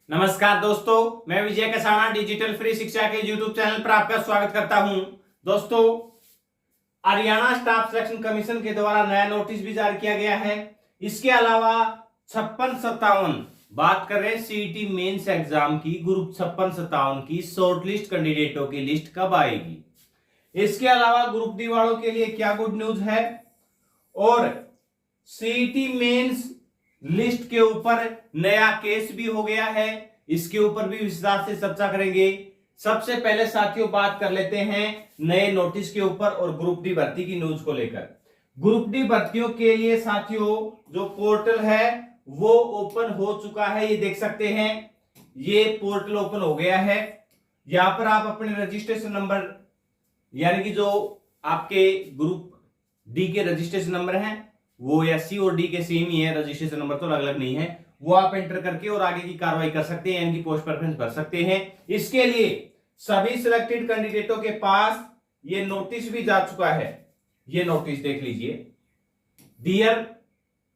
नमस्कार दोस्तों, मैं विजय कसाना डिजिटल फ्री शिक्षा के यूट्यूब चैनल पर आपका स्वागत करता हूं। दोस्तों, हरियाणा स्टाफ सिलेक्शन कमीशन के द्वारा नया नोटिस भी जारी किया गया है। इसके अलावा 56-57 बात कर रहे हैं सीईटी मेंस एग्जाम की ग्रुप 56-57 की शॉर्टलिस्ट कैंडिडेटों की लिस्ट कब आएगी। इसके अलावा ग्रुप डी वालों के लिए क्या गुड न्यूज है और सीईटी मेंस लिस्ट के ऊपर नया केस भी हो गया है, इसके ऊपर भी विस्तार से चर्चा करेंगे। सबसे पहले साथियों बात कर लेते हैं नए नोटिस के ऊपर और ग्रुप डी भर्ती की न्यूज को लेकर। ग्रुप डी भर्तियों के लिए साथियों जो पोर्टल है वो ओपन हो चुका है, ये देख सकते हैं, ये पोर्टल ओपन हो गया है। यहां पर आप अपने रजिस्ट्रेशन नंबर यानी कि जो आपके ग्रुप डी के रजिस्ट्रेशन नंबर हैं वो या सी और डी के सेम ही है, रजिस्ट्रेशन नंबर तो अलग अलग नहीं है, वो आप एंटर करके और आगे की कार्रवाई कर सकते हैं, यानी कि पोस्ट प्रेफरेंस भर सकते हैं। इसके लिए सभी सिलेक्टेड कैंडिडेटों के पास ये नोटिस भी जा चुका है। ये नोटिस देख लीजिए, dear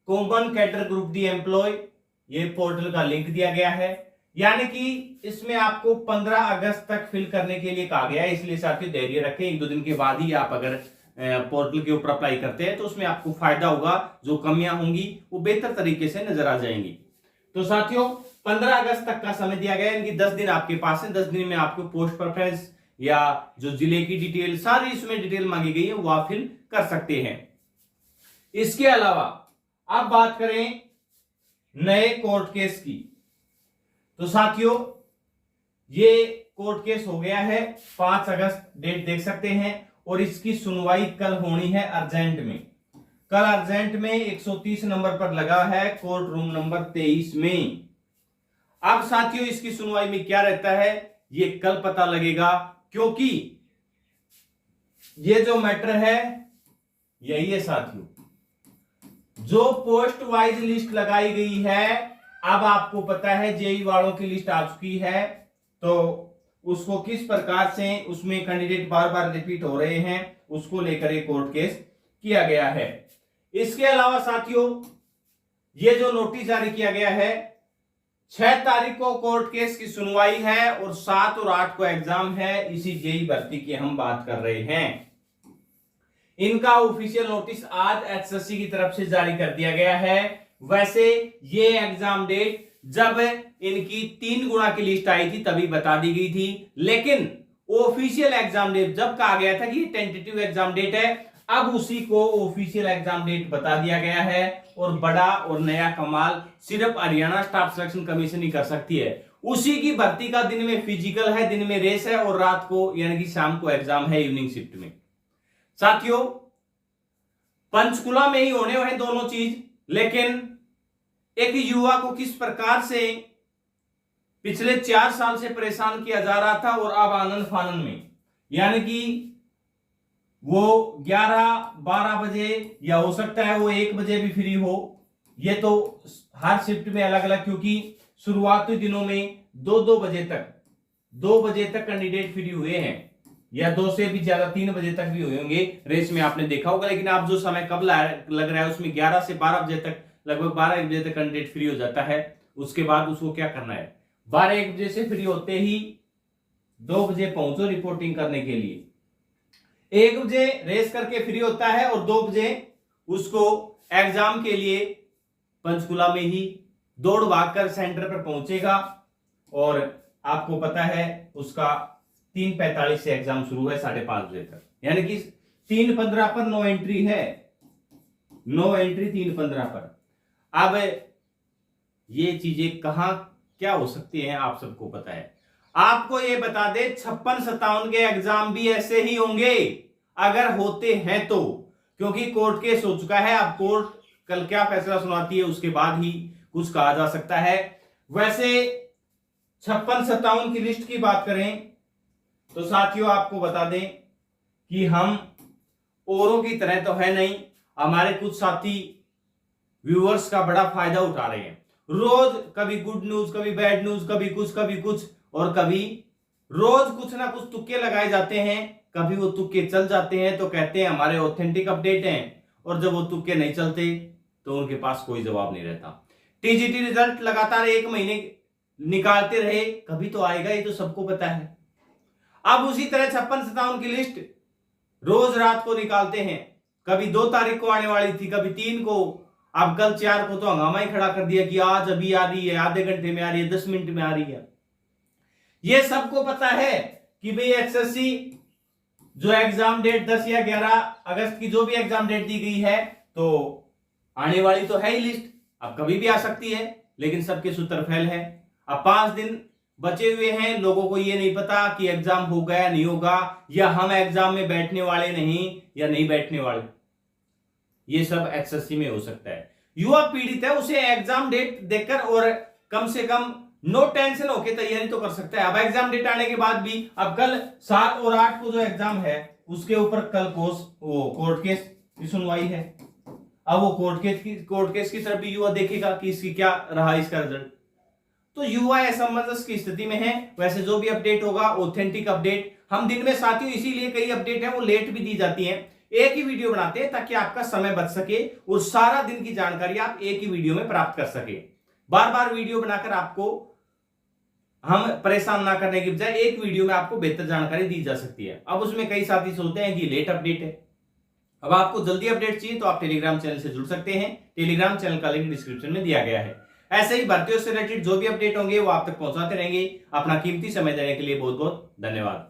common cadre group D employ, ये पोर्टल का लिंक दिया गया है, यानी कि इसमें आपको 15 अगस्त तक फिल करने के लिए कहा गया है। इसलिए साथियों धैर्य रखें, 1-2 दिन के बाद ही आप अगर पोर्टल के ऊपर अप्लाई करते हैं तो उसमें आपको फायदा होगा, जो कमियां होंगी वो बेहतर तरीके से नजर आ जाएंगी। तो साथियों 15 अगस्त तक का समय दिया गया है, इनकी 10 दिन आपके पास है। 10 दिन में आपको पोस्ट प्रेफरेंस या जो जिले की डिटेल सारी इसमें डिटेल मांगी गई है वो आप फिल कर सकते हैं। इसके अलावा अब बात करें नए कोर्ट केस की, तो साथियों ये कोर्ट केस हो गया है, 5 अगस्त डेट देख सकते हैं, और इसकी सुनवाई कल होनी है अर्जेंट में। कल अर्जेंट में 130 नंबर पर लगा है, कोर्ट रूम नंबर 23 में। अब साथियों इसकी सुनवाई में क्या रहता है ये कल पता लगेगा, क्योंकि ये जो मैटर है यही है साथियों, जो पोस्ट वाइज लिस्ट लगाई गई है, अब आपको पता है जेई वालों की लिस्ट आ चुकी है, तो उसको किस प्रकार से उसमें कैंडिडेट बार बार रिपीट हो रहे हैं उसको लेकर एक कोर्ट केस किया गया है। इसके अलावा साथियों ये जो नोटिस जारी किया गया है, 6 तारीख को कोर्ट केस की सुनवाई है और 7 और 8 को एग्जाम है। इसी जेई भर्ती की हम बात कर रहे हैं। इनका ऑफिशियल नोटिस आज एचएससी की तरफ से जारी कर दिया गया है। वैसे ये एग्जाम डेट जब इनकी 3 गुना की लिस्ट आई थी तभी बता दी गई थी, लेकिन ऑफिशियल एग्जाम डेट जब कहा गया था कि ये टेंटेटिव एग्जाम डेट है, अब उसी को ऑफिशियल एग्जाम डेट बता दिया गया है। और बड़ा और नया कमाल सिर्फ हरियाणा स्टाफ सिलेक्शन कमीशन ही कर सकती है। उसी की भर्ती का दिन में फिजिकल है, दिन में रेस है और रात को यानी कि शाम को एग्जाम है इवनिंग शिफ्ट में। साथियों पंचकुला में ही होने हैं दोनों चीज, लेकिन एक युवा को किस प्रकार से पिछले 4 साल से परेशान किया जा रहा था और अब आनंद फानंद में, यानी कि वो 11-12 बजे या हो सकता है वो 1 बजे भी फ्री हो, ये तो हर शिफ्ट में अलग अलग, क्योंकि शुरुआती दिनों में 2-2 बजे तक 2 बजे तक कैंडिडेट फ्री हुए हैं, या 2 से भी ज्यादा 3 बजे तक भी हुए होंगे रेस में, आपने देखा होगा। लेकिन आप जो समय कब लग रहा है उसमें 11 से 12 बजे तक, लगभग 12-1 बजे तक कैंडिडेट फ्री हो जाता है। उसके बाद उसको क्या करना है, 12-1 बजे से फ्री होते ही 2 बजे पहुंचो रिपोर्टिंग करने के लिए, 1 बजे रेस करके फ्री होता है और 2 बजे उसको एग्जाम के लिए पंचकुला में ही दौड़ भाग कर सेंटर पर पहुंचेगा। और आपको पता है उसका 3:45 से एग्जाम शुरू है 5:30 बजे तक, यानी कि 3:15 पर नो एंट्री है, नो एंट्री 3:15 पर। अब ये चीजें कहां क्या हो सकती हैं आप सबको पता है। आपको ये बता दे 56-57 के एग्जाम भी ऐसे ही होंगे अगर होते हैं तो, क्योंकि कोर्ट केस हो चुका है। अब कोर्ट कल क्या फैसला सुनाती है उसके बाद ही कुछ कहा जा सकता है। वैसे 56-57 की लिस्ट की बात करें तो साथियों आपको बता दें कि हम औरों की तरह तो है नहीं, हमारे कुछ साथी व्यूअर्स का बड़ा फायदा उठा रहे हैं। रोज कभी गुड न्यूज, कभी बैड न्यूज, कभी कुछ और कभी रोज कुछ ना कुछ तुक्के लगाए जाते हैं। कभी वो तुक्के चल जाते हैं तो कहते हैं हमारे ऑथेंटिक अपडेट हैं, और जब वो तुक्के नहीं चलते तो उनके पास कोई जवाब नहीं रहता। टीजीटी रिजल्ट लगातार 1 महीने निकालते रहे, कभी तो आएगा, ये तो सबको पता है। अब उसी तरह 56-57 की लिस्ट रोज रात को निकालते हैं, कभी 2 तारीख को आने वाली थी, कभी 3 को, अब कल 4 को तो हंगामा ही खड़ा कर दिया कि आज अभी आ रही है, आधे घंटे में आ रही है, 10 मिनट में आ रही है। ये सबको पता है कि भाई एसएससी जो एग्जाम डेट 10 या 11 अगस्त की जो भी एग्जाम डेट दी गई है, तो आने वाली तो है ही लिस्ट, अब कभी भी आ सकती है, लेकिन सबके सूत्र फैल है। अब 5 दिन बचे हुए हैं, लोगों को ये नहीं पता कि एग्जाम होगा या नहीं होगा, या हम एग्जाम में बैठने वाले नहीं या नहीं बैठने वाले, ये सब एसएससी में हो सकता है। युवा पीड़ित है, उसे एग्जाम डेट देखकर और कम से कम नो टेंशन होके तैयारी तो कर सकता है। अब एग्जाम डेट आने के बाद भी, अब कल 7 और 8 को जो एग्जाम है उसके ऊपर कल कोर्ट केस की सुनवाई है। अब वो कोर्ट केस की तरफ भी युवा देखेगा कि इसकी क्या रहा इसका रिजल्ट। तो युवा असमंजस की स्थिति में है। वैसे जो भी अपडेट होगा ऑथेंटिक अपडेट हम दिन में, साथियों इसीलिए कई अपडेट है वो लेट भी दी जाती है, एक ही वीडियो बनाते हैं ताकि आपका समय बच सके और सारा दिन की जानकारी आप एक ही वीडियो में प्राप्त कर सके। बार बार वीडियो बनाकर आपको हम परेशान ना करने की बजाय एक वीडियो में आपको बेहतर जानकारी दी जा सकती है। अब उसमें कई साथी सोचते हैं कि लेट अपडेट है। अब आपको जल्दी अपडेट चाहिए तो आप टेलीग्राम चैनल से जुड़ सकते हैं, टेलीग्राम चैनल का लिंक डिस्क्रिप्शन में दिया गया है। ऐसे ही भर्तियों से रिलेटेड जो भी अपडेट होंगे वो आप तक पहुंचाते रहेंगे। अपना कीमती समय देने के लिए बहुत बहुत धन्यवाद।